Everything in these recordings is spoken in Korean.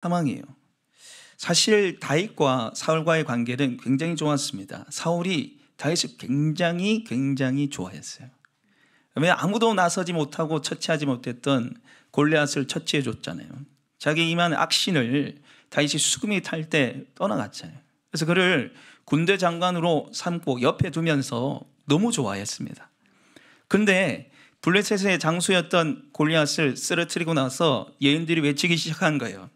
상황이에요. 사실 다윗과 사울과의 관계는 굉장히 좋았습니다. 사울이 다윗을 굉장히 좋아했어요. 왜 아무도 나서지 못하고 처치하지 못했던 골리앗을 처치해 줬잖아요. 자기 임한 악신을 다윗이 수금이 탈 때 떠나갔잖아요. 그래서 그를 군대 장관으로 삼고 옆에 두면서 너무 좋아했습니다. 그런데 블레셋의 장수였던 골리앗을 쓰러뜨리고 나서 여인들이 외치기 시작한 거예요.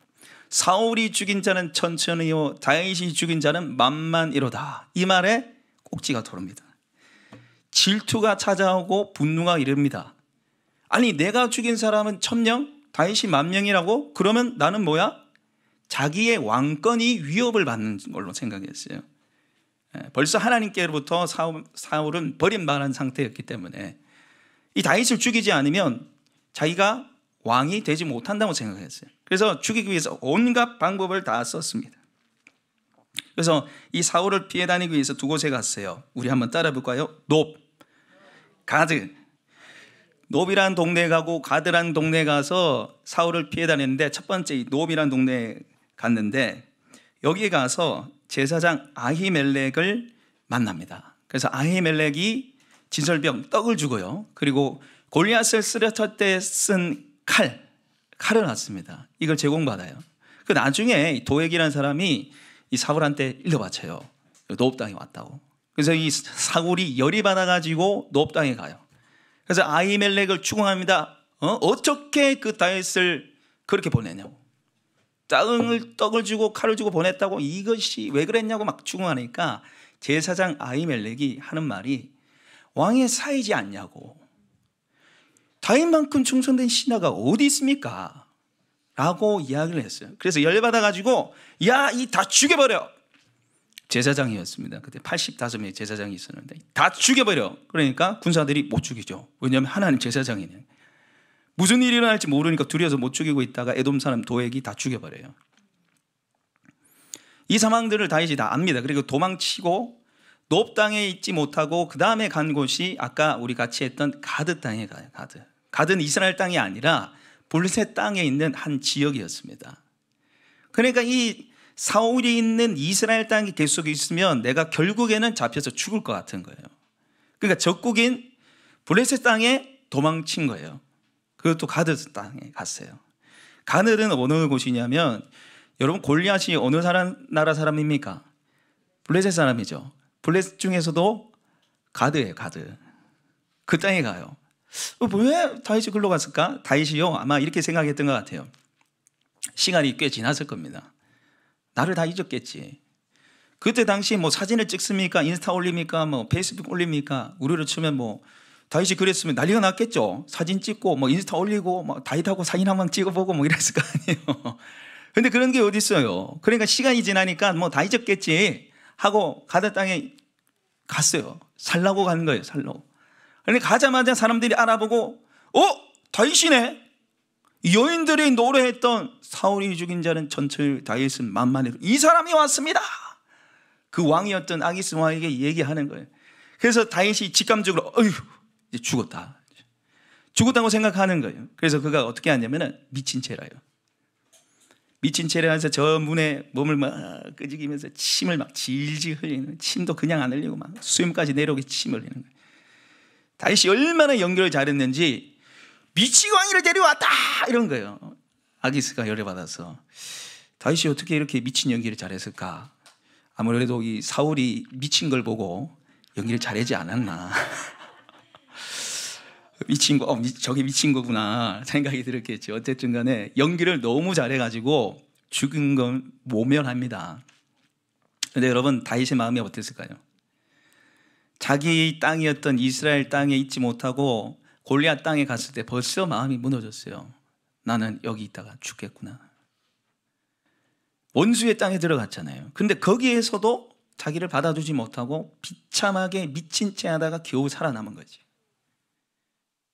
사울이 죽인 자는 천천히요 다윗이 죽인 자는 만만이로다. 이 말에 꼭지가 돌립니다. 질투가 찾아오고 분노가 이릅니다. 아니 내가 죽인 사람은 1000명, 다윗이 10,000명이라고? 그러면 나는 뭐야? 자기의 왕권이 위협을 받는 걸로 생각했어요. 벌써 하나님께로부터 사울은 버림받은 상태였기 때문에 이 다윗을 죽이지 않으면 자기가 왕이 되지 못한다고 생각했어요. 그래서 죽이기 위해서 온갖 방법을 다 썼습니다. 그래서 이 사울을 피해 다니기 위해서 두 곳에 갔어요. 우리 한번 따라 볼까요? 놉, 가드. 놉이라는 동네에 가고 가드라는 동네에 가서 사울을 피해 다녔는데 첫 번째 이 놉이라는 동네에 갔는데 여기에 가서 제사장 아히멜렉을 만납니다. 그래서 아히멜렉이 진설병 떡을 주고요. 그리고 골리앗을 쓰러뜨릴 때 쓴 칼을 놨습니다. 이걸 제공받아요. 그 나중에 도액이라는 사람이 이 사울한테 일러바쳐요. 놉 땅에 왔다고. 그래서 이 사울이 열이 받아가지고 놉 땅에 가요. 그래서 아히멜렉을 추궁합니다. 어떻게 그 다윗을 그렇게 보내냐고. 떡을 주고 칼을 주고 보냈다고. 이것이 왜 그랬냐고 막 추궁하니까 제사장 아히멜렉이 하는 말이 왕에 사이지 않냐고. 다윗만큼 충성된 신하가 어디 있습니까? 라고 이야기를 했어요. 그래서 열받아가지고 야, 이 다 죽여버려. 제사장이었습니다. 그때 85명의 제사장이 있었는데 다 죽여버려. 그러니까 군사들이 못 죽이죠. 왜냐하면 하나님 제사장이네. 무슨 일이 일어날지 모르니까 두려워서 못 죽이고 있다가 에돔 사람 도액이 다 죽여버려요. 이 상황들을 다윗이 다 압니다. 그리고 도망치고 놉 땅에 있지 못하고 그 다음에 간 곳이 아까 우리 같이 했던 가드 땅에 가요. 가드는 이스라엘 땅이 아니라 블레셋 땅에 있는 한 지역이었습니다. 그러니까 이 사울이 있는 이스라엘 땅에 계속 있으면 내가 결국에는 잡혀서 죽을 것 같은 거예요. 그러니까 적국인 블레셋 땅에 도망친 거예요. 그것도 가드 땅에 갔어요. 가드는 어느 곳이냐면 여러분 골리앗이 어느 나라 사람입니까? 블레셋 사람이죠. 블레셋 중에서도 가드예요. 가드. 그 땅에 가요. 왜 다윗이 글로 갔을까? 다윗이요 아마 이렇게 생각했던 것 같아요. 시간이 꽤 지났을 겁니다. 나를 다 잊었겠지. 그때 당시 뭐 사진을 찍습니까? 인스타 올립니까? 뭐 페이스북 올립니까? 우리로 치면 뭐 다윗이 그랬으면 난리가 났겠죠. 사진 찍고 뭐 인스타 올리고 뭐 다윗하고 사진 한 방 찍어보고 뭐 이랬을 거 아니에요. 근데 그런 게 어디 있어요. 그러니까 시간이 지나니까 뭐 다 잊었겠지 하고 가드 땅에 갔어요. 살라고 가는 거예요. 살라고. 그러니까 가자마자 사람들이 알아보고 다윗이네. 여인들이 노래했던 사울이 죽인 자는 천천히 다윗은 만만해로 이 사람이 왔습니다. 그 왕이었던 아기스 왕에게 얘기하는 거예요. 그래서 다윗이 직감적으로 이제 죽었다고 생각하는 거예요. 그래서 그가 어떻게 하냐면 미친 채라요. 미친 채라서 저 문에 몸을 막 끄적이면서 침을 막 질질 흘리는, 침도 그냥 안 흘리고 막 수염까지 내려오게 침 흘리는 거예요. 다윗이 얼마나 연기를 잘했는지 미치광이를 데려왔다 이런 거예요. 아기스가 열받아서 다윗이 어떻게 이렇게 미친 연기를 잘했을까? 아무래도 이 사울이 미친 걸 보고 연기를 잘하지 않았나. 미친 거, 저게 미친 거구나 생각이 들었겠죠. 어쨌든 간에 연기를 너무 잘해가지고 죽은 건 모면합니다. 그런데 여러분 다윗의 마음이 어땠을까요? 자기 땅이었던 이스라엘 땅에 있지 못하고 골리앗 땅에 갔을 때 벌써 마음이 무너졌어요. 나는 여기 있다가 죽겠구나. 원수의 땅에 들어갔잖아요. 근데 거기에서도 자기를 받아주지 못하고 비참하게 미친 채 하다가 겨우 살아남은 거지.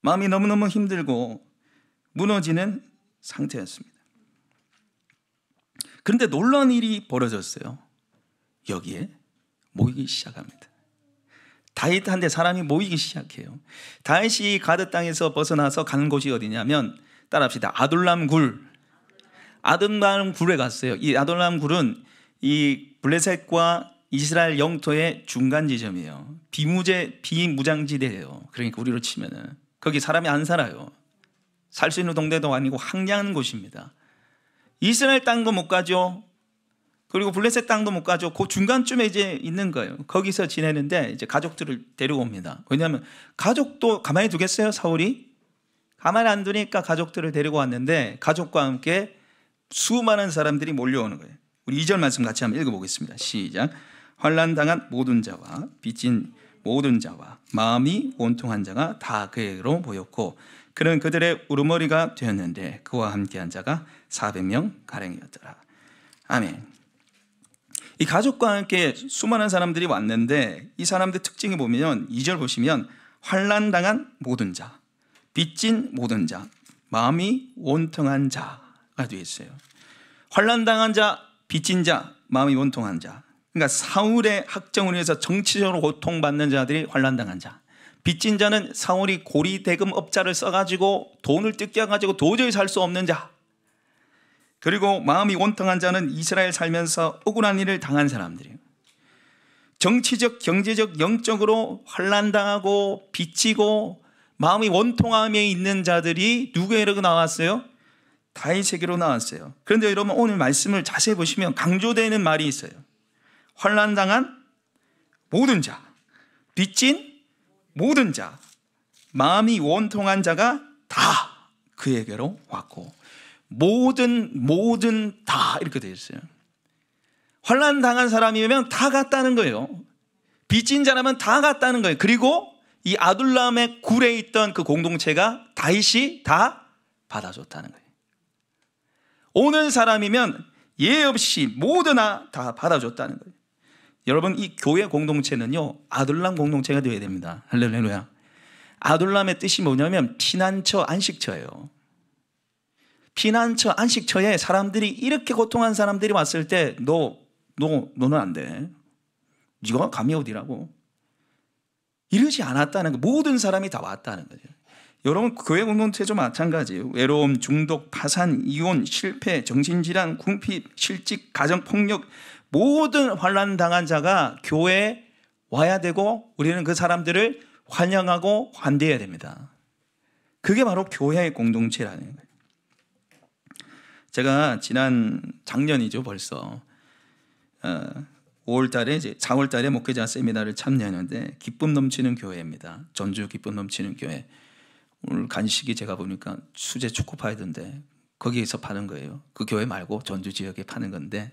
마음이 너무너무 힘들고 무너지는 상태였습니다. 그런데 놀라운 일이 벌어졌어요. 여기에 모이기 시작합니다. 다윗한테 사람이 모이기 시작해요. 다윗이 가드 땅에서 벗어나서 가는 곳이 어디냐면 따라합시다. 아둘람 굴. 아둘람 굴에 갔어요. 이 아둘람 굴은 이 블레셋과 이스라엘 영토의 중간 지점이에요. 비무장지대예요. 그러니까 우리로 치면은 거기 사람이 안 살아요. 살 수 있는 동네도 아니고 황량한 곳입니다. 이스라엘 땅도 못 가죠. 그리고 블레셋 땅도 못 가죠. 그 중간쯤에 이제 있는 거예요. 거기서 지내는데 이제 가족들을 데리고 옵니다. 왜냐하면 가족도 가만히 두겠어요, 사울이? 가만히 안 두니까 가족들을 데리고 왔는데 가족과 함께 수많은 사람들이 몰려오는 거예요. 우리 2절 말씀 같이 한번 읽어보겠습니다. 시작. 환난당한 모든 자와 빚진 모든 자와 마음이 온통한 자가 다 그에게로 모였고 그는 그들의 우두머리가 되었는데 그와 함께한 자가 400명 가량이었더라. 아멘. 이 가족과 함께 수많은 사람들이 왔는데 이 사람들 특징을 보면 2절 보시면 환난당한 모든 자, 빚진 모든 자, 마음이 온통한 자가 되어 있어요. 환난당한 자, 빚진 자, 마음이 온통한 자. 그러니까 사울의 학정으로 해서 정치적으로 고통받는 자들이 환난당한 자. 빚진 자는 사울이 고리대금 업자를 써가지고 돈을 뜯겨가지고 도저히 살 수 없는 자. 그리고 마음이 온통한 자는 이스라엘 살면서 억울한 일을 당한 사람들이에요. 정치적, 경제적, 영적으로 환난당하고 빚지고 마음이 원통함에 있는 자들이 누구에게로 나왔어요? 다윗에게로 나왔어요. 그런데 여러분 오늘 말씀을 자세히 보시면 강조되는 말이 있어요. 환난당한 모든 자, 빚진 모든 자, 마음이 원통한 자가 다 그에게로 왔고 모든 다 이렇게 되어 있어요. 환난당한 사람이면 다 갔다는 거예요. 빚진 자라면 다 갔다는 거예요. 그리고 이 아둘람의 굴에 있던 그 공동체가 다윗이 다 받아줬다는 거예요. 오는 사람이면 예 없이 모두나 다 받아줬다는 거예요. 여러분 이 교회 공동체는요 아둘람 공동체가 되어야 됩니다. 할렐루야. 아둘람의 뜻이 뭐냐면 피난처, 안식처예요. 피난처, 안식처에 사람들이 이렇게 고통한 사람들이 왔을 때 너는 안 돼. 네가 감히 어디라고. 이러지 않았다는 거. 모든 사람이 다 왔다는 거죠. 여러분 교회 공동체도 마찬가지예요. 외로움, 중독, 파산, 이혼, 실패, 정신질환, 궁핍, 실직, 가정폭력 모든 환난당한 자가 교회에 와야 되고 우리는 그 사람들을 환영하고 환대해야 됩니다. 그게 바로 교회의 공동체라는 거예요. 제가 작년이죠 벌써 5월 달에 이제 4월 달에 목회자 세미나를 참여했는데 기쁨 넘치는 교회입니다. 전주 기쁨 넘치는 교회. 오늘 간식이 제가 보니까 수제 초코파이던데 거기에서 파는 거예요. 그 교회 말고 전주 지역에 파는 건데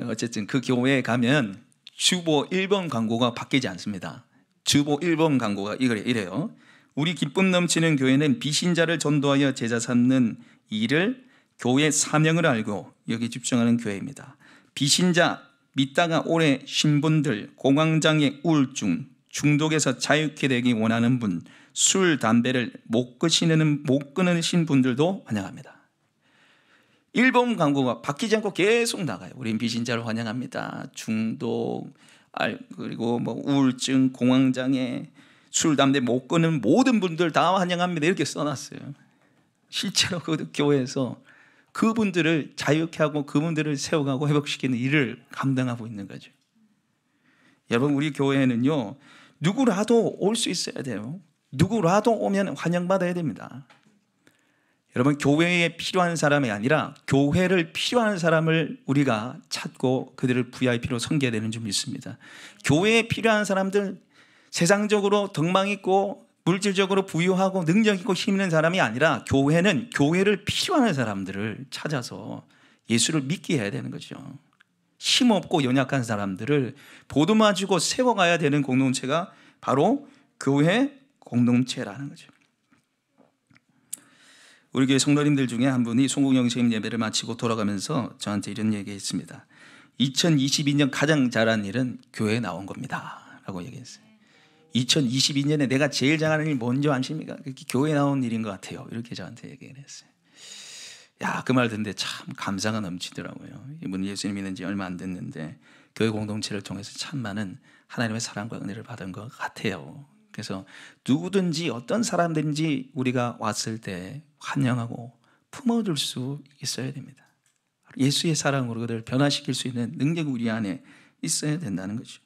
어쨌든 그 교회에 가면 주보 1번 광고가 바뀌지 않습니다. 주보 1번 광고가 이래요. 우리 기쁨 넘치는 교회는 비신자를 전도하여 제자 삼는 일을 교회 사명을 알고 여기 집중하는 교회입니다. 비신자, 믿다가 오래 신 분들, 공황장애, 우울증, 중독에서 자유케 되기 원하는 분, 술, 담배를 못 끊으신 분들도 환영합니다. 1번 광고가 바뀌지 않고 계속 나가요. 우린 비신자를 환영합니다. 중독, 그리고 우울증, 공황장애, 술, 담배 못 끊는 모든 분들 다 환영합니다. 이렇게 써놨어요. 실제로 그 교회에서 그분들을 자유케 하고 그분들을 세워가고 회복시키는 일을 감당하고 있는 거죠. 여러분 우리 교회에는요 누구라도 올 수 있어야 돼요. 누구라도 오면 환영받아야 됩니다. 여러분 교회에 필요한 사람이 아니라 교회를 필요한 사람을 우리가 찾고 그들을 VIP로 섬겨야 되는 줄 믿습니다. 교회에 필요한 사람들 세상적으로 덕망 있고 물질적으로 부유하고 능력 있고 힘 있는 사람이 아니라 교회는 교회를 필요한 사람들을 찾아서 예수를 믿게 해야 되는 거죠. 힘없고 연약한 사람들을 보듬어주고 세워가야 되는 공동체가 바로 교회 공동체라는 거죠. 우리 교회 성도님들 중에 한 분이 송국영심 예배를 마치고 돌아가면서 저한테 이런 얘기했습니다. 2022년 가장 잘한 일은 교회에 나온 겁니다 라고 얘기했어요. 2022년에 내가 제일 잘하는 일 뭔지 아십니까? 교회에 나온 일인 것 같아요. 이렇게 저한테 얘기를 했어요. 야, 그 말 듣는데 참 감사가 넘치더라고요. 이분 예수님 믿는 지 얼마 안 됐는데 교회 공동체를 통해서 참 많은 하나님의 사랑과 은혜를 받은 것 같아요. 그래서 누구든지 어떤 사람든지 우리가 왔을 때 환영하고 품어줄 수 있어야 됩니다. 예수의 사랑으로 그들을 변화시킬 수 있는 능력이 우리 안에 있어야 된다는 거죠.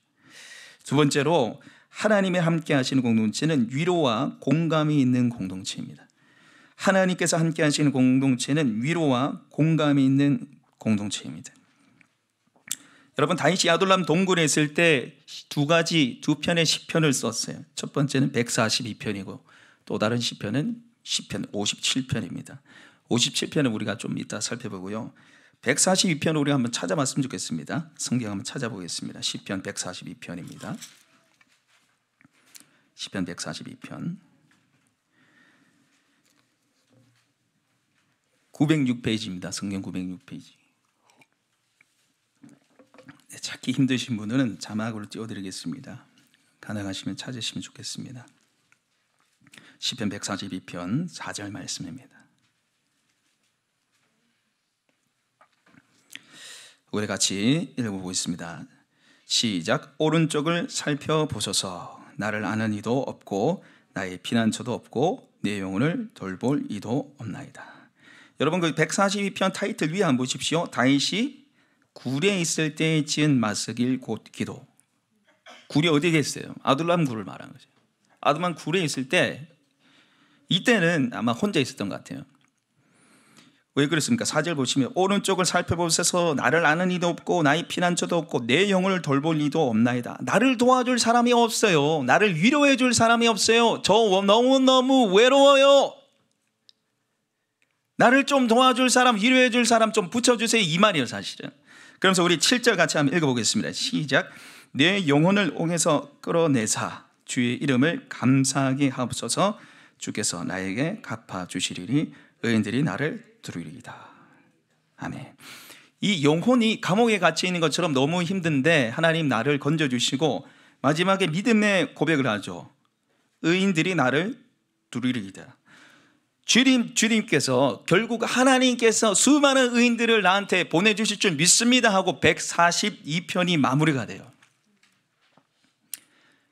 두 번째로 하나님의 함께 하시는 공동체는 위로와 공감이 있는 공동체입니다. 하나님께서 함께 하시는 공동체는 위로와 공감이 있는 공동체입니다. 여러분, 다윗이 아둘람 동굴에 있을 때 두 편의 시편을 썼어요. 첫 번째는 142편이고 또 다른 시편은 시편 57편입니다. 57편은 우리가 좀 이따 살펴보고요. 142편을 우리가 한번 찾아봤으면 좋겠습니다. 성경 한번 찾아보겠습니다. 시편 142편입니다. 시편 142편 906페이지입니다. 성경 906페이지. 네, 찾기 힘드신 분은 자막으로 띄워드리겠습니다. 가능하시면 찾으시면 좋겠습니다. 시편 142편 4절 말씀입니다. 우리 같이 읽어보겠습니다. 시작. 오른쪽을 살펴보소서. 나를 아는 이도 없고 나의 피난처도 없고 내 영혼을 돌볼 이도 없나이다. 여러분, 그 142편 타이틀 위에 한번 보십시오. 다윗이 굴에 있을 때 지은 마스길 곧 기도. 굴이 어디에 있어요? 아둘람 굴을 말하는 거죠. 아둘람 굴에 있을 때, 이때는 아마 혼자 있었던 것 같아요. 왜 그랬습니까? 4절 보시면 오른쪽을 살펴보셔서 나를 아는 이도 없고 나의 피난처도 없고 내 영혼을 돌볼 이도 없나이다. 나를 도와줄 사람이 없어요. 나를 위로해 줄 사람이 없어요. 저 너무너무 외로워요. 나를 좀 도와줄 사람, 위로해 줄 사람 좀 붙여주세요, 이 말이에요 사실은. 그러면서 우리 7절 같이 한번 읽어보겠습니다. 시작. 내 영혼을 옥에서 끌어내사 주의 이름을 감사하게 하옵소서. 주께서 나에게 갚아주시리니 의인들이 나를 들으리이다. 아멘. 이 영혼이 감옥에 갇혀 있는 것처럼 너무 힘든데 하나님 나를 건져주시고 마지막에 믿음의 고백을 하죠. 의인들이 나를 들으리이다. 주님께서 결국 하나님께서 수많은 의인들을 나한테 보내주실 줄 믿습니다 하고 142편이 마무리가 돼요.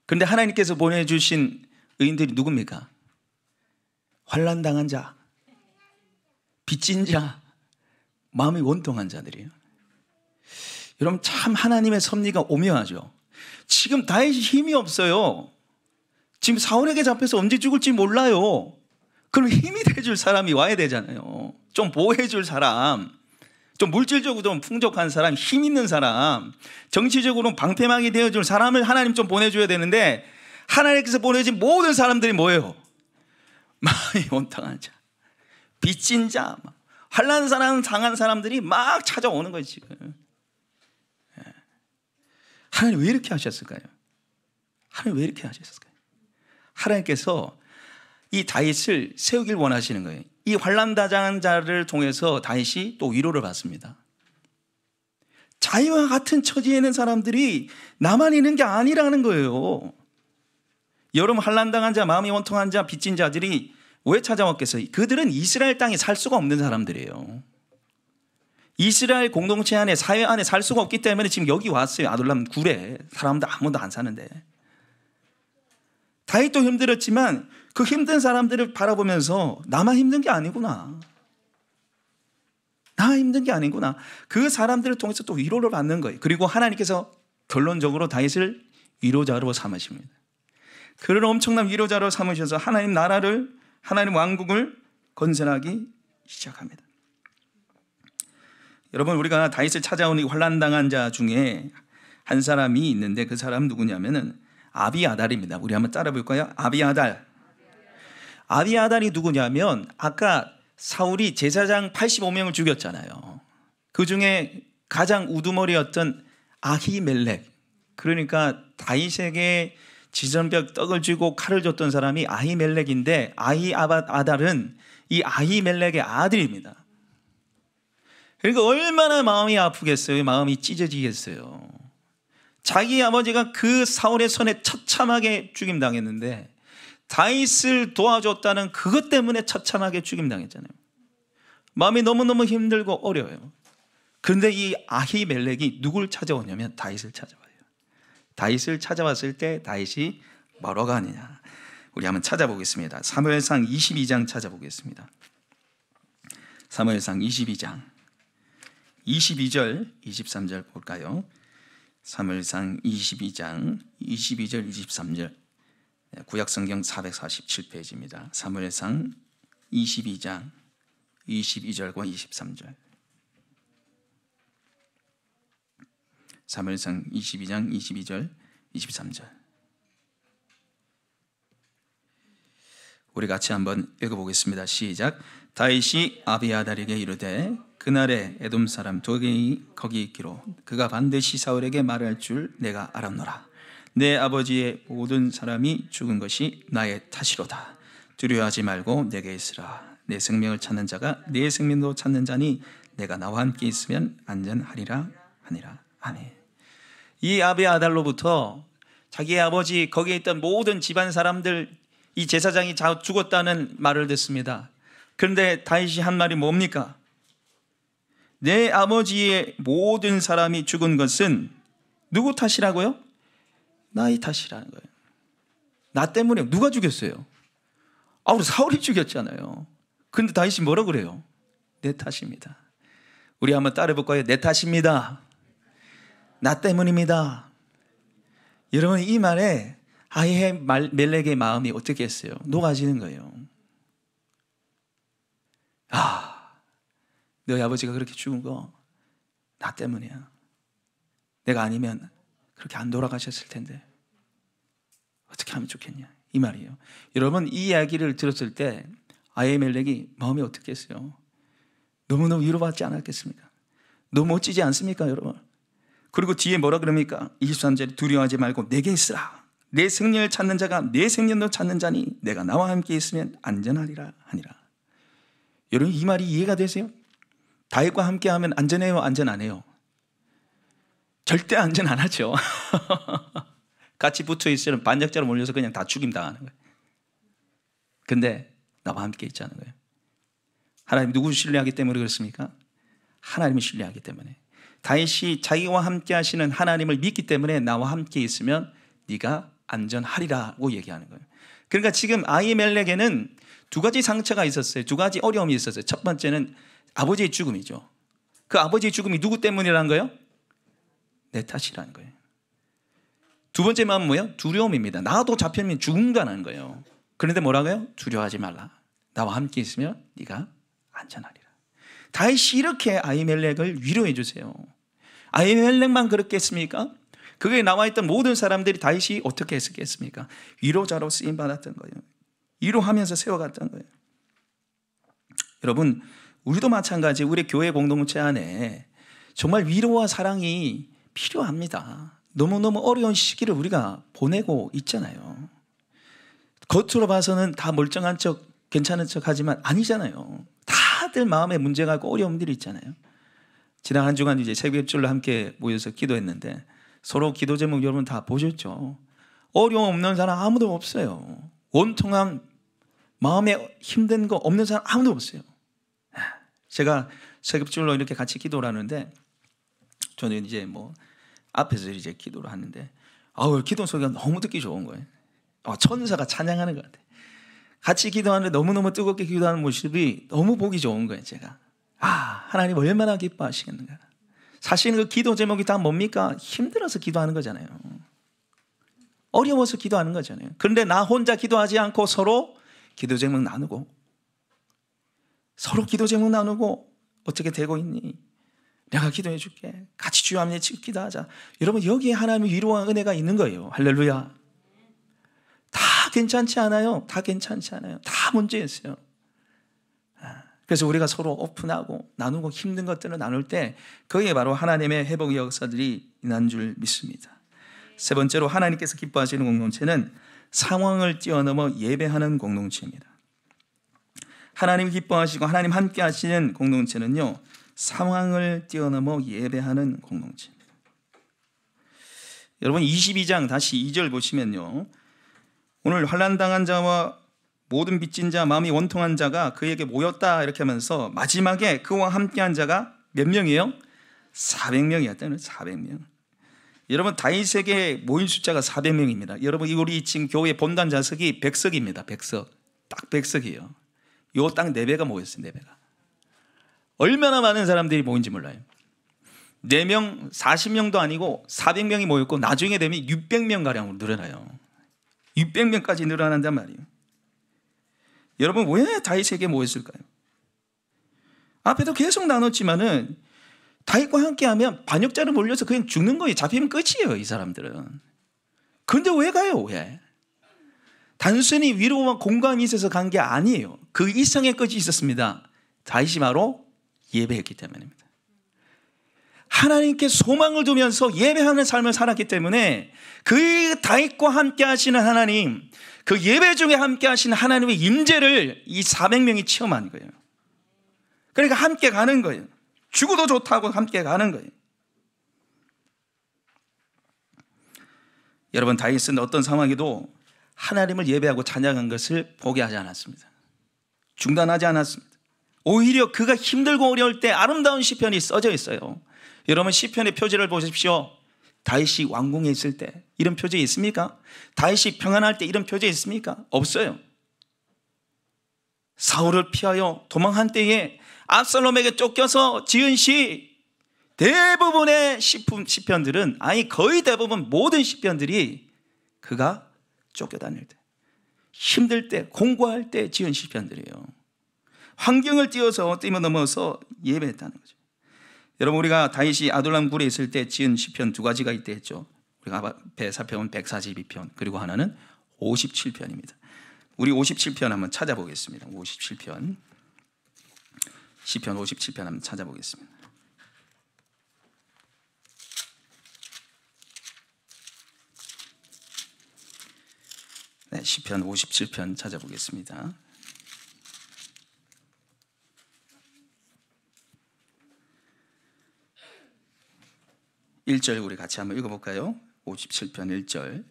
그런데 하나님께서 보내주신 의인들이 누굽니까? 환난당한 자, 빚진 자, 마음이 원통한 자들이에요. 여러분, 참 하나님의 섭리가 오묘하죠. 지금 다윗이 힘이 없어요. 지금 사울에게 잡혀서 언제 죽을지 몰라요. 그럼 힘이 돼줄 사람이 와야 되잖아요. 좀 보호해줄 사람, 좀 물질적으로 좀 풍족한 사람, 힘 있는 사람, 정치적으로 방패막이 되어줄 사람을 하나님 좀 보내줘야 되는데 하나님께서 보내신 모든 사람들이 뭐예요? 마음이 원통한 자, 빚진 자, 환난 사람, 상한 사람들이 막 찾아오는 거예요 지금. 하나님 왜 이렇게 하셨을까요? 하나님 왜 이렇게 하셨을까요? 하나님께서 이 다윗을 세우길 원하시는 거예요. 이 환난당한 자를 통해서 다윗이 또 위로를 받습니다. 자기와 같은 처지에 있는 사람들이 나만 있는 게 아니라는 거예요. 여러분, 환난당한 자, 마음이 원통한 자, 빚진 자들이 왜 찾아왔겠어요? 그들은 이스라엘 땅에 살 수가 없는 사람들이에요. 이스라엘 공동체 안에, 사회 안에 살 수가 없기 때문에 지금 여기 왔어요. 아둘람 굴에. 사람도 아무도 안 사는데. 다윗도 힘들었지만 그 힘든 사람들을 바라보면서 나만 힘든 게 아니구나. 나 힘든 게 아니구나. 그 사람들을 통해서 또 위로를 받는 거예요. 그리고 하나님께서 결론적으로 다윗을 위로자로 삼으십니다. 그를 엄청난 위로자로 삼으셔서 하나님 나라를, 하나님 왕국을 건설하기 시작합니다. 여러분, 우리가 다윗을 찾아온 이 환난당한 자 중에 한 사람이 있는데 그 사람은 누구냐면은 아비아달입니다. 우리 한번 따라 볼까요? 아비아달. 아비아달이 누구냐면 아까 사울이 제사장 85명을 죽였잖아요. 그 중에 가장 우두머리였던 아히멜렉, 그러니까 다윗에게 지전벽 떡을 쥐고 칼을 줬던 사람이 아히멜렉인데, 아비아달은 이 아히멜렉의 아들입니다. 그러니까 얼마나 마음이 아프겠어요. 마음이 찢어지겠어요. 자기 아버지가 그 사울의 손에 처참하게 죽임당했는데 다윗을 도와줬다는 그것 때문에 처참하게 죽임당했잖아요. 마음이 너무너무 힘들고 어려워요. 그런데 이 아히멜렉이 누굴 찾아오냐면 다윗을 찾아와요. 다윗을 찾아왔을 때 다윗이 뭐라고 하느냐, 우리 한번 찾아보겠습니다. 사무엘상 22장 찾아보겠습니다. 사무엘상 22장 22절 23절 볼까요? 사무엘상 22장 22절 23절 구약성경 447페이지입니다. 사무엘상 22장 22절과 23절. 사무엘상 22장 22절 23절. 우리 같이 한번 읽어보겠습니다. 시작. 다윗이 아비아달에게 이르되 그날에 에돔 사람 도eg이 거기 있기로 그가 반드시 사울에게 말할 줄 내가 알았노라. 내 아버지의 모든 사람이 죽은 것이 나의 탓이로다. 두려워하지 말고 내게 있으라. 내 생명을 찾는 자가 내 생명도 찾는 자니 내가 나와 함께 있으면 안전하리라 하니라. 아멘. 이 아비아달로부터 자기의 아버지 거기에 있던 모든 집안 사람들 이 제사장이 다 죽었다는 말을 듣습니다. 그런데 다윗이 한 말이 뭡니까? 내 아버지의 모든 사람이 죽은 것은 누구 탓이라고요? 나의 탓이라는 거예요. 나 때문에. 누가 죽였어요? 우리 사울이 죽였잖아요. 그런데 다윗이 뭐라 그래요? 내 탓입니다. 우리 한번 따라해볼까요? 내 탓입니다. 나 때문입니다. 여러분, 이 말에 아히멜렉의 마음이 어떻게 했어요? 녹아지는 거예요. 너희 아버지가 그렇게 죽은 거 나 때문이야. 내가 아니면 그렇게 안 돌아가셨을 텐데 어떻게 하면 좋겠냐, 이 말이에요. 여러분, 이 이야기를 들었을 때 아히멜렉이 마음이 어떻게 했어요? 너무너무 위로받지 않았겠습니까? 너무 멋지지 않습니까, 여러분? 그리고 뒤에 뭐라 그럽니까? 23절에 두려워하지 말고 내게 있으라. 내 생명을 찾는 자가 내 생명도 찾는 자니 내가 나와 함께 있으면 안전하리라 하니라. 여러분, 이 말이 이해가 되세요? 다윗과 함께하면 안전해요, 안전 안 해요? 절대 안전 안 하죠. 같이 붙어 있으면 반역자로 몰려서 그냥 다 죽임 당하는 거예요. 근데 나와 함께 있자는 거예요. 하나님 누구 신뢰하기 때문에 그렇습니까? 하나님을 신뢰하기 때문에. 다윗이 자기와 함께 하시는 하나님을 믿기 때문에 나와 함께 있으면 네가 안전하리라고 얘기하는 거예요. 그러니까 지금 아히멜렉에는 두 가지 상처가 있었어요. 두 가지 어려움이 있었어요. 첫 번째는 아버지의 죽음이죠. 그 아버지의 죽음이 누구 때문이라는 거예요? 내 탓이라는 거예요. 두 번째 마음은 뭐예요? 두려움입니다. 나도 잡히면 죽는다는 거예요. 그런데 뭐라고요? 두려워하지 말라. 나와 함께 있으면 네가 안전하리라. 다윗이 이렇게 아히멜렉을 위로해 주세요. 아히멜렉만 그렇게 했습니까? 그게 나와 있던 모든 사람들이 다윗이 어떻게 했겠습니까? 위로자로 쓰임 받았던 거예요. 위로하면서 세워갔던 거예요. 여러분, 우리도 마찬가지. 우리 교회 공동체 안에 정말 위로와 사랑이 필요합니다. 너무너무 어려운 시기를 우리가 보내고 있잖아요. 겉으로 봐서는 다 멀쩡한 척, 괜찮은 척 하지만 아니잖아요. 다들 마음에 문제가 있고 어려움들이 있잖아요. 지난 한 주간 이제 새벽줄로 함께 모여서 기도했는데 서로 기도 제목 여러분 다 보셨죠? 어려움 없는 사람 아무도 없어요. 원통한 마음에 힘든 거 없는 사람 아무도 없어요. 제가 새벽줄로 이렇게 같이 기도를 하는데 저는 이제 뭐 앞에서 이제 기도를 하는데 기도 소리가 너무 듣기 좋은 거예요. 천사가 찬양하는 것 같아요. 같이 기도하는데 너무너무 뜨겁게 기도하는 모습이 너무 보기 좋은 거예요. 제가 하나님 얼마나 기뻐하시겠는가. 사실 그 기도 제목이 다 뭡니까? 힘들어서 기도하는 거잖아요. 어려워서 기도하는 거잖아요. 그런데 나 혼자 기도하지 않고 서로 기도 제목 나누고 서로 기도 제목 나누고 어떻게 되고 있니? 내가 기도해 줄게. 같이 주여 함께 기도하자. 여러분, 여기에 하나님의 위로와 은혜가 있는 거예요. 할렐루야. 다 괜찮지 않아요? 다 괜찮지 않아요? 다 문제 있어요. 그래서 우리가 서로 오픈하고 나누고 힘든 것들을 나눌 때 그게 바로 하나님의 회복의 역사들이 있는 줄 믿습니다. 세 번째로 하나님께서 기뻐하시는 공동체는 상황을 뛰어넘어 예배하는 공동체입니다. 하나님 기뻐하시고 하나님 함께 하시는 공동체는요, 상황을 뛰어넘어 예배하는 공동체입니다. 여러분 22장 다시 2절 보시면요, 오늘 환난당한 자와 모든 빚진 자 마음이 원통한 자가 그에게 모였다 이렇게 하면서 마지막에 그와 함께한 자가 몇 명이에요? 400명이었다는 400명. 여러분 다윗에게 모인 숫자가 400명입니다. 여러분 우리 지금 교회 본단 좌석이 100석입니다. 100석. 딱 100석이에요. 요 딱 4배가 모였어요. 4배가. 얼마나 많은 사람들이 모인지 몰라요. 4명, 40명도 아니고 400명이 모였고 나중에 되면 600명가량으로 늘어나요. 600명까지 늘어난단 말이에요. 여러분 왜 다윗에게 모였을까요? 앞에도 계속 나눴지만은 다윗과 함께하면 반역자를 몰려서 그냥 죽는 거예요. 잡히면 끝이에요, 이 사람들은. 근데 왜 가요? 왜? 단순히 위로와 공감이 있어서 간 게 아니에요. 그 이상의 끝이 있었습니다. 다윗이 바로 예배했기 때문입니다. 하나님께 소망을 두면서 예배하는 삶을 살았기 때문에 그 다윗과 함께 하시는 하나님, 그 예배 중에 함께 하시는 하나님의 임재를 이 400명이 체험한 거예요. 그러니까 함께 가는 거예요. 죽어도 좋다고 함께 가는 거예요. 여러분, 다윗은 어떤 상황에도 하나님을 예배하고 찬양한 것을 포기하지 않았습니다. 중단하지 않았습니다. 오히려 그가 힘들고 어려울 때 아름다운 시편이 써져 있어요. 여러분, 시편의 표제를 보십시오. 다윗이 왕궁에 있을 때 이런 표제 있습니까? 다윗이 평안할 때 이런 표제 있습니까? 없어요. 사울을 피하여 도망한 때에 압살롬에게 쫓겨서 지은 시, 대부분의 시편들은, 아니 거의 대부분 모든 시편들이 그가 쫓겨다닐 때, 힘들 때, 공부할 때 지은 시편들이에요. 환경을 뛰어넘어서 예배했다는 거죠. 여러분, 우리가 다윗이 아둘람 굴에 있을 때 지은 시편 2가지가 있다 했죠. 우리가 앞에 살펴본 142편, 그리고 하나는 57편입니다. 우리 57편 한번 찾아보겠습니다. 57편, 시편 57편 한번 찾아보겠습니다. 네, 시편 57편 찾아보겠습니다. (1절) 우리 같이 한번 읽어볼까요? 57편 1절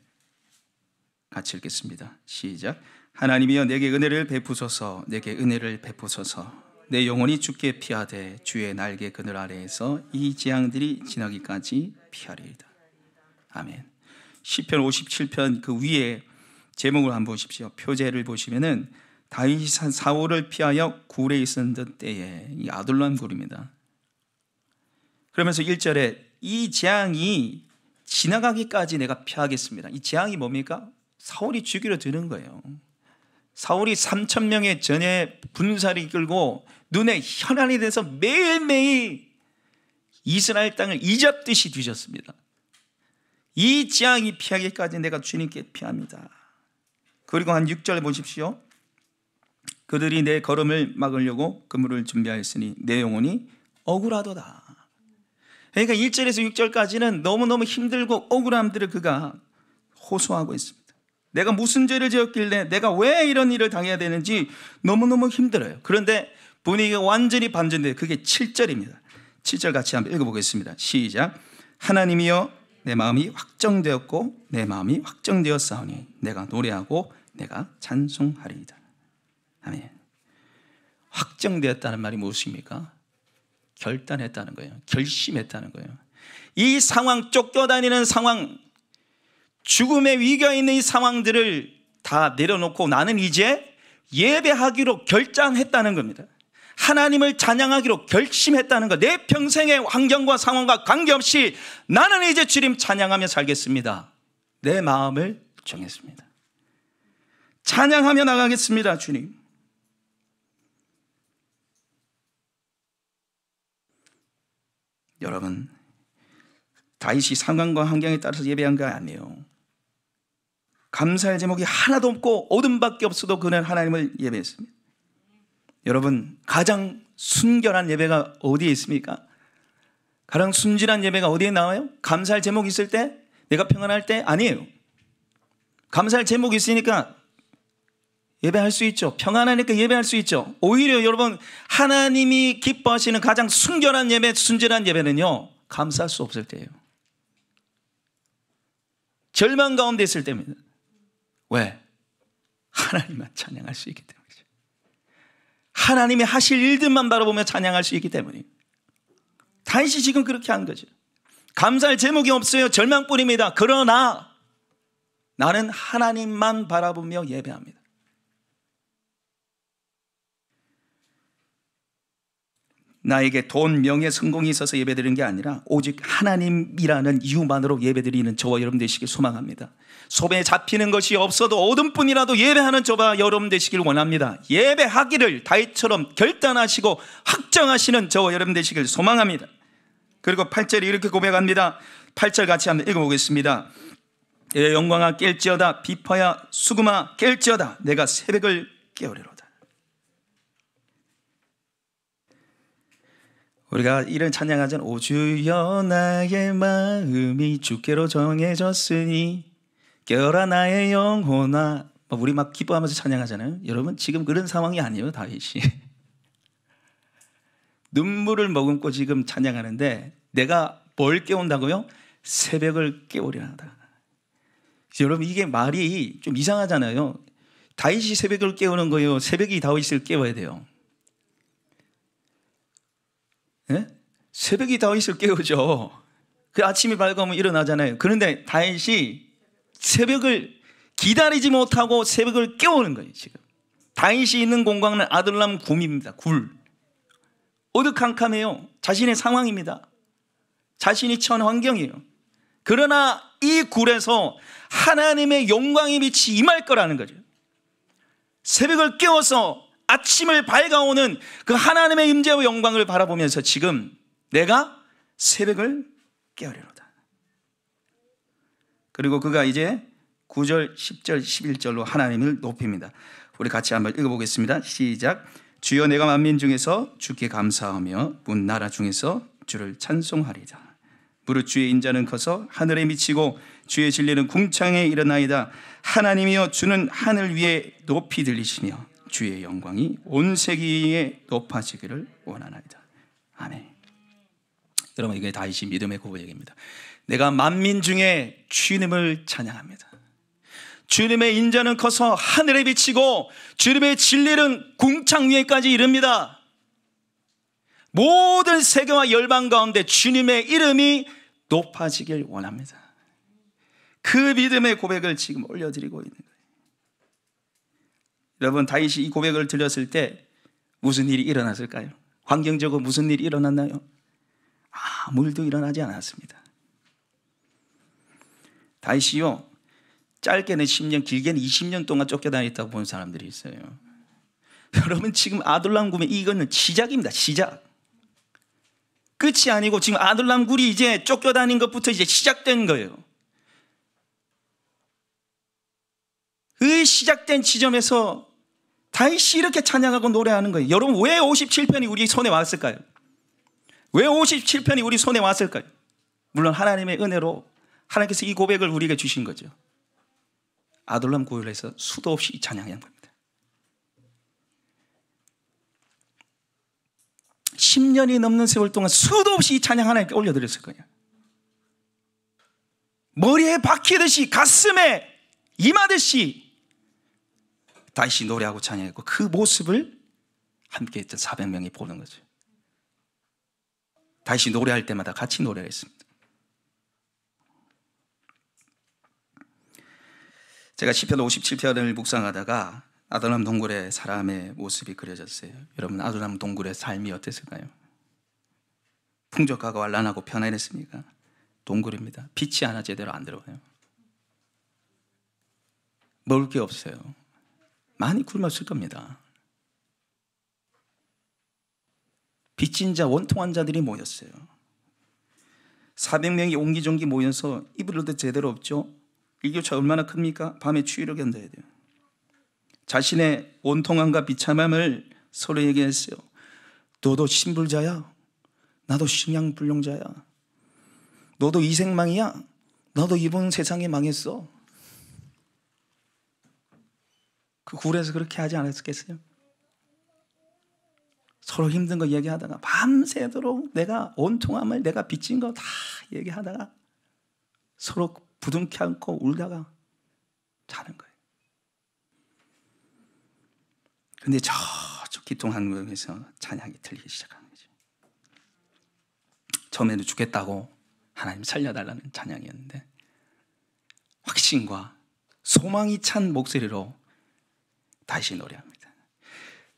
같이 읽겠습니다. 시작. 하나님이여 내게 은혜를 베푸소서, 내게 은혜를 베푸소서. 내 영혼이 주께 피하되 주의 날개 그늘 아래에서 이 재앙들이 지나기까지 피하리이다. 아멘. 시편 57편 그 위에 제목을 한번 보십시오. 표제를 보시면은 다윗이 사울을 피하여 굴에 있었던 때에, 이 아둘람 굴입니다. 그러면서 1절에 이 재앙이 지나가기까지 내가 피하겠습니다. 이 재앙이 뭡니까? 사울이 죽이려 드는 거예요. 사울이 3,000명의 전에 군사를 이끌고 눈에 혈안이 돼서 매일매일 이스라엘 땅을 이잡듯이 뒤졌습니다. 이 재앙이 피하기까지 내가 주님께 피합니다. 그리고 한 6절 보십시오. 그들이 내 걸음을 막으려고 그물을 준비하였으니 내 영혼이 억울하도다. 그러니까 1절에서 6절까지는 너무너무 힘들고 억울함들을 그가 호소하고 있습니다. 내가 무슨 죄를 지었길래 내가 왜 이런 일을 당해야 되는지 너무너무 힘들어요. 그런데 분위기가 완전히 반전돼요. 그게 7절입니다. 7절 같이 한번 읽어보겠습니다. 시작. 하나님이여 내 마음이 확정되었고 내 마음이 확정되었사오니 내가 노래하고 내가 찬송하리이다. 아멘. 확정되었다는 말이 무엇입니까? 결단했다는 거예요. 결심했다는 거예요. 이 상황, 쫓겨다니는 상황, 죽음의 위기가 있는 이 상황들을 다 내려놓고 나는 이제 예배하기로 결정했다는 겁니다. 하나님을 찬양하기로 결심했다는 것. 내 평생의 환경과 상황과 관계없이 나는 이제 주님 찬양하며 살겠습니다. 내 마음을 정했습니다. 찬양하며 나가겠습니다, 주님. 여러분, 다윗이 상황과 환경에 따라서 예배한 거 아니에요. 감사의 제목이 하나도 없고 어둠밖에 없어도 그는 하나님을 예배했습니다. 여러분, 가장 순결한 예배가 어디에 있습니까? 가장 순진한 예배가 어디에 나와요? 감사할 제목이 있을 때? 내가 평안할 때? 아니에요. 감사할 제목이 있으니까 예배할 수 있죠. 평안하니까 예배할 수 있죠. 오히려 여러분, 하나님이 기뻐하시는 가장 순결한 예배, 순진한 예배는요, 감사할 수 없을 때예요. 절망 가운데 있을 때입니다. 왜? 하나님만 찬양할 수 있기 때문이죠. 하나님이 하실 일들만 바라보며 찬양할 수 있기 때문이에요. 다윗이 지금 그렇게 한 거죠. 감사할 제목이 없어요. 절망뿐입니다. 그러나 나는 하나님만 바라보며 예배합니다. 나에게 돈, 명예, 성공이 있어서 예배드리는 게 아니라 오직 하나님이라는 이유만으로 예배드리는 저와 여러분 되시길 소망합니다. 손에 잡히는 것이 없어도 5등분이라도 예배하는 저와 여러분 되시길 원합니다. 예배하기를 다윗처럼 결단하시고 확정하시는 저와 여러분 되시길 소망합니다. 그리고 8절에 이렇게 고백합니다. 8절 같이 한번 읽어보겠습니다. 영광아 깰지어다, 비파야 수금아 깰지어다, 내가 새벽을 깨우리로다. 우리가 이런 찬양하잖아. 오 주여 나의 마음이 주께로 정해졌으니 깨어라 나의 영혼아. 우리 막 기뻐하면서 찬양하잖아요. 여러분 지금 그런 상황이 아니에요. 다윗이 눈물을 머금고 지금 찬양하는데 내가 뭘 깨운다고요? 새벽을 깨우려 하다. 여러분 이게 말이 좀 이상하잖아요. 다윗이 새벽을 깨우는 거예요? 새벽이 다윗을 깨워야 돼요? 네? 새벽이 다윗을 깨우죠. 그 아침이 밝으면 일어나잖아요. 그런데 다윗이 새벽을 기다리지 못하고 새벽을 깨우는 거예요. 지금 다윗이 있는 공간은 아둘람 굴입니다. 굴. 어두캄캄해요. 자신의 상황입니다. 자신이 처한 환경이에요. 그러나 이 굴에서 하나님의 영광의 빛이 임할 거라는 거죠. 새벽을 깨워서 아침을 밝아오는 그 하나님의 임재와 영광을 바라보면서 지금 내가 새벽을 깨우리로다. 그리고 그가 이제 9절, 10절, 11절로 하나님을 높입니다. 우리 같이 한번 읽어보겠습니다. 시작. 주여 내가 만민 중에서 주께 감사하며 문 나라 중에서 주를 찬송하리다. 무릇 주의 인자는 커서 하늘에 미치고 주의 진리는 궁창에 일어나이다. 하나님이여 주는 하늘 위에 높이 들리시며 주의 영광이 온 세계 위에 높아지기를 원하나이다. 아멘. 여러분 이게 다윗이 믿음의 고백입니다. 내가 만민 중에 주님을 찬양합니다. 주님의 인자는 커서 하늘에 비치고 주님의 진리는 궁창 위에까지 이릅니다. 모든 세계와 열방 가운데 주님의 이름이 높아지길 원합니다. 그 믿음의 고백을 지금 올려드리고 있는 거예요. 여러분 다윗이 이 고백을 들렸을 때 무슨 일이 일어났을까요? 환경적으로 무슨 일이 일어났나요? 아무 일도 일어나지 않았습니다. 다윗이요 짧게는 10년 길게는 20년 동안 쫓겨다녔다고 보는 사람들이 있어요. 여러분 지금 아둘람 굴의 이거는 시작입니다. 시작. 끝이 아니고 지금 아둘람 굴이 이제 쫓겨다닌 것부터 이제 시작된 거예요. 그 시작된 지점에서 다윗이 이렇게 찬양하고 노래하는 거예요. 여러분 왜 57편이 우리 손에 왔을까요? 왜 57편이 우리 손에 왔을까요? 물론 하나님의 은혜로 하나님께서 이 고백을 우리에게 주신 거죠. 아둘람 굴에서 수도 없이 찬양한 겁니다. 10년이 넘는 세월 동안 수도 없이 이 찬양 하나님께 올려드렸을 거예요. 머리에 박히듯이 가슴에 임하듯이 다시 노래하고 찬양했고 그 모습을 함께 했던 400명이 보는 거죠. 다시 노래할 때마다 같이 노래했습니다. 제가 시편 57편을 묵상하다가 아둘람 동굴의 사람의 모습이 그려졌어요. 여러분 아둘람 동굴의 삶이 어땠을까요? 풍족하고 완란하고 편안했습니까? 동굴입니다. 빛이 하나 제대로 안 들어가요. 먹을 게 없어요. 많이 굶었을 겁니다. 빚진 자, 원통한 자들이 모였어요. 400명이 옹기종기 모여서 입을 도 제대로 없죠. 일교차 얼마나 큽니까? 밤에 추위를 견뎌야 돼요. 자신의 원통함과 비참함을 서로 얘기했어요. 너도 신불자야. 나도 식량불량자야. 너도 이생망이야. 나도 이번 세상에 망했어. 그 굴에서 그렇게 하지 않았겠어요? 서로 힘든 거 얘기하다가 밤새도록 내가 온통함을 내가 빚진 거 다 얘기하다가 서로 부둥켜 안고 울다가 자는 거예요. 근데 저쪽 기통 한국에서 찬양이 들리기 시작하는 거죠. 처음에는 죽겠다고 하나님 살려달라는 찬양이었는데 확신과 소망이 찬 목소리로 다시 노래합니다.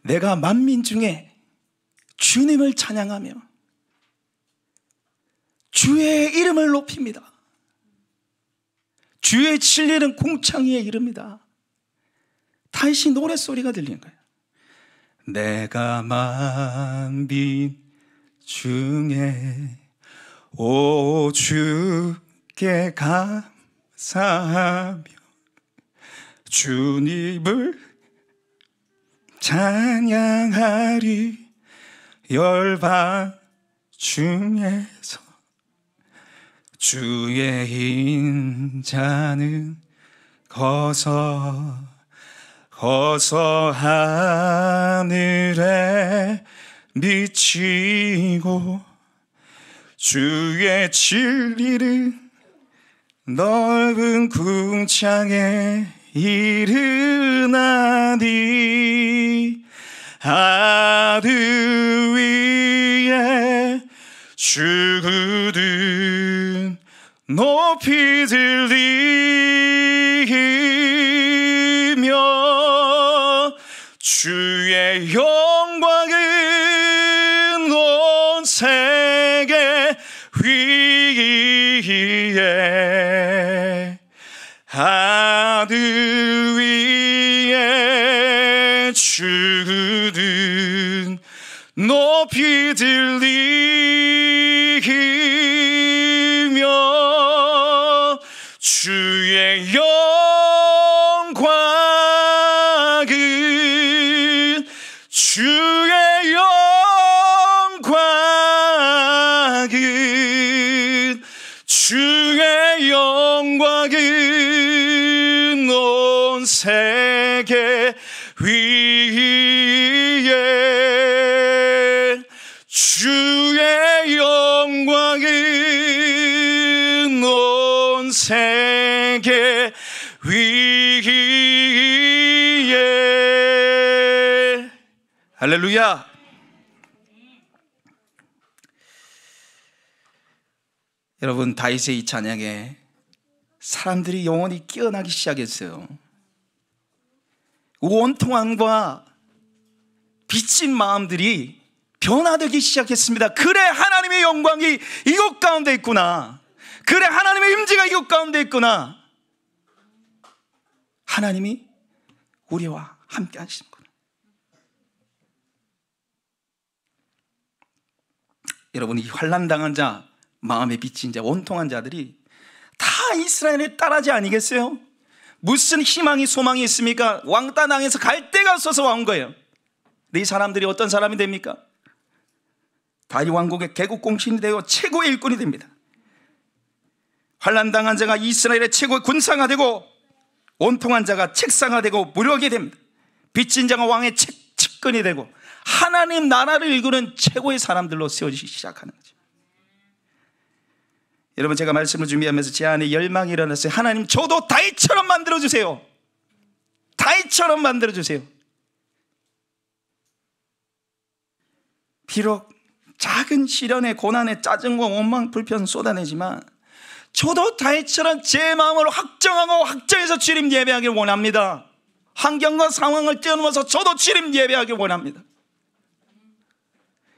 내가 만민 중에 주님을 찬양하며 주의 이름을 높입니다. 주의 진리는 궁창위에 이릅니다. 다시 노랫소리가 들리는 거예요. 내가 만민 중에 오 주께 감사하며 주님을 찬양하리. 열방 중에서 주의 인자는 거서 하늘에 미치고 주의 진리는 넓은 궁창에 이르나니. 하늘 위에 주는 높이 들리며 주의 영광은 온 세계 위에. 하늘 위에 주는 높이 들리며 주의 영광은 주의 영광은 온 세계 위에. 주의 영광은 온 세계 위에. 할렐루야. 여러분, 다윗의 이 찬양에 사람들이 영혼이 깨어나기 시작했어요. 원통함과 비친 마음들이 변화되기 시작했습니다. 그래, 하나님의 영광이 이곳 가운데 있구나. 그래, 하나님의 임재가 이곳 가운데 있구나. 하나님이 우리와 함께 하시는구나. 여러분, 이 환난당한 자, 마음에 비친 자, 원통한 자들이 다 이스라엘의 딸아지 아니겠어요? 무슨 희망이 소망이 있습니까? 왕따 당해서 갈 데가 없어서 온 거예요. 근데 이 사람들이 어떤 사람이 됩니까? 다윗 왕국의 개국공신이 되고 최고의 일꾼이 됩니다. 환난당한 자가 이스라엘의 최고의 군사가 되고 원통한 자가 책상가 되고 무력이 됩니다. 빚진 자가 왕의 측근이 되고 하나님 나라를 이끄는 최고의 사람들로 세워지기 시작하는 거죠. 여러분, 제가 말씀을 준비하면서 제 안에 열망이 일어났어요. 하나님, 저도 다윗처럼 만들어주세요. 다윗처럼 만들어주세요. 비록 작은 시련에 고난에 짜증과 원망 불편 쏟아내지만 저도 다윗처럼 제 마음을 확정하고 확정해서 주님 예배하길 원합니다. 환경과 상황을 뛰어넘어서 저도 주님 예배하길 원합니다.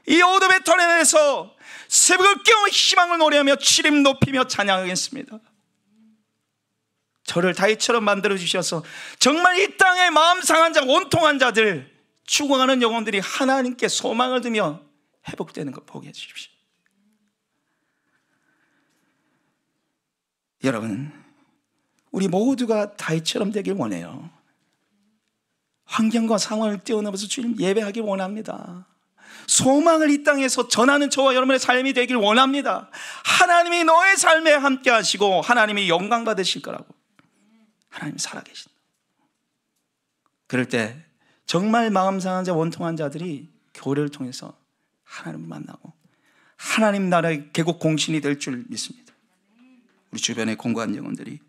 이 어둠의 터널에서 새벽을 깨워 희망을 노래하며 주님 높이며 찬양하겠습니다. 저를 다윗처럼 만들어 주셔서 정말 이 땅에 마음 상한 자, 원통한 자들, 죽어가는 영혼들이 하나님께 소망을 두며 회복되는 것 보게 해주십시오. 여러분, 우리 모두가 다윗처럼 되길 원해요. 환경과 상황을 뛰어넘어서 주님 예배하길 원합니다. 소망을 이 땅에서 전하는 저와 여러분의 삶이 되길 원합니다. 하나님이 너의 삶에 함께 하시고 하나님이 영광 받으실 거라고. 하나님 살아계신다. 그럴 때 정말 마음 상한 자, 원통한 자들이 교회를 통해서 하나님을 만나고 하나님 나라의 개국 공신이 될 줄 믿습니다. 우리 주변의 공고한 영혼들이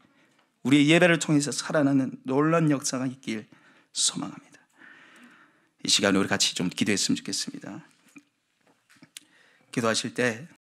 우리의 예배를 통해서 살아나는 놀라운 역사가 있길 소망합니다. 이 시간에 우리 같이 좀 기도했으면 좋겠습니다. 기도하실 때